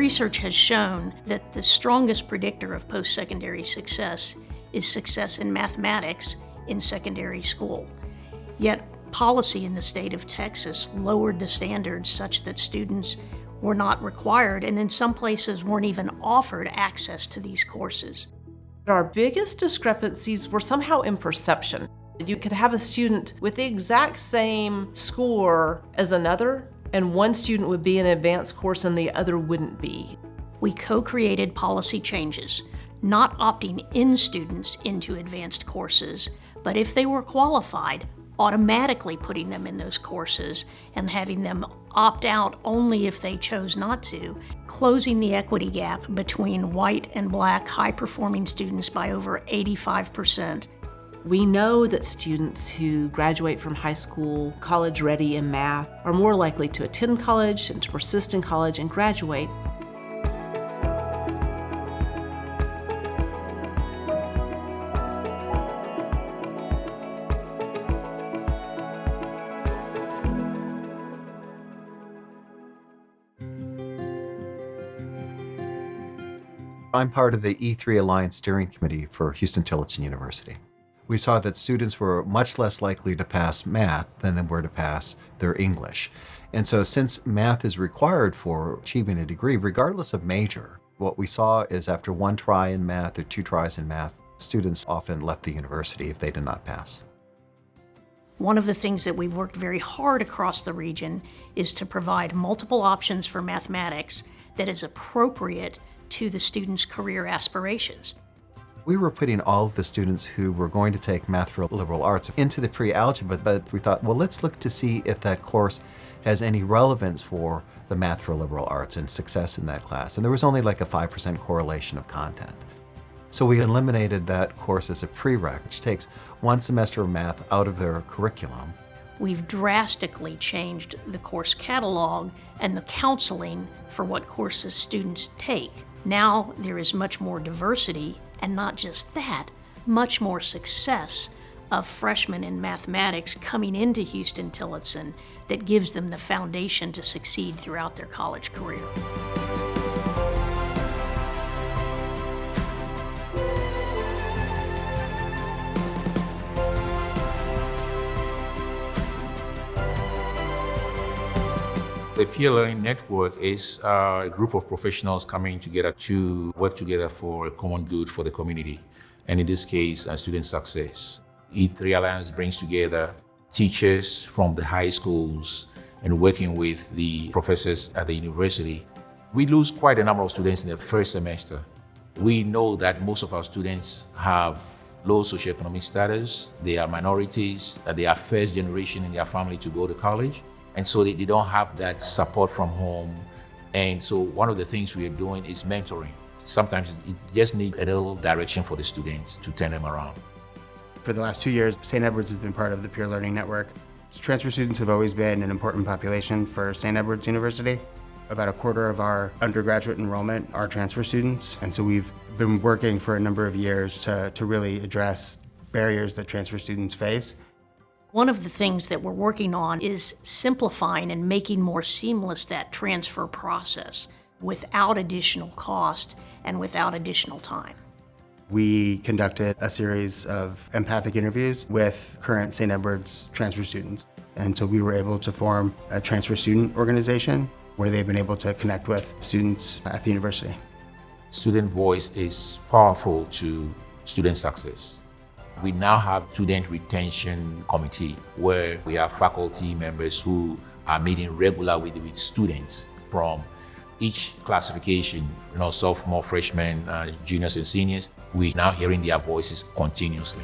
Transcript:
research has shown that the strongest predictor of post-secondary success is success in mathematics in secondary school. Yet policy in the state of Texas lowered the standards such that students were not required, and in some places weren't even offered access to these courses. Our biggest discrepancies were somehow in perception. You could have a student with the exact same score as another, and one student would be in an advanced course and the other wouldn't be. We co-created policy changes, not opting in students into advanced courses, but if they were qualified, automatically putting them in those courses and having them opt out only if they chose not to, closing the equity gap between white and black high-performing students by over 85%. We know that students who graduate from high school college-ready in math are more likely to attend college and to persist in college and graduate. I'm part of the E3 Alliance Steering Committee for Houston-Tillotson University. We saw that students were much less likely to pass math than they were to pass their English. And so since math is required for achieving a degree, regardless of major, what we saw is after one try in math or two tries in math, students often left the university if they did not pass. One of the things that we've worked very hard across the region is to provide multiple options for mathematics that is appropriate to the students' career aspirations. We were putting all of the students who were going to take math for liberal arts into the pre-algebra, but we thought, well, let's look to see if that course has any relevance for the math for liberal arts and success in that class. And there was only like a 5% correlation of content. So we eliminated that course as a prereq, which takes one semester of math out of their curriculum. We've drastically changed the course catalog and the counseling for what courses students take. Now there is much more diversity, and not just that, much more success of freshmen in mathematics coming into Houston-Tillotson that gives them the foundation to succeed throughout their college career. The Peer Learning Network is a group of professionals coming together to work together for a common good for the community, and in this case, student success. E3 Alliance brings together teachers from the high schools and working with the professors at the university. We lose quite a number of students in the first semester. We know that most of our students have low socioeconomic status, they are minorities, they are first generation in their family to go to college. And so they don't have that support from home. And so one of the things we are doing is mentoring. Sometimes it just needs a little direction for the students to turn them around. For the last 2 years, St. Edward's has been part of the Peer Learning Network. Transfer students have always been an important population for St. Edward's University. About a quarter of our undergraduate enrollment are transfer students. And so we've been working for a number of years to really address barriers that transfer students face. One of the things that we're working on is simplifying and making more seamless that transfer process without additional cost and without additional time. We conducted a series of empathic interviews with current St. Edward's transfer students. And so we were able to form a transfer student organization where they've been able to connect with students at the university. Student voice is powerful to student success. We now have student retention committee where we have faculty members who are meeting regularly with students from each classification, sophomore, freshmen, juniors and seniors. We're now hearing their voices continuously.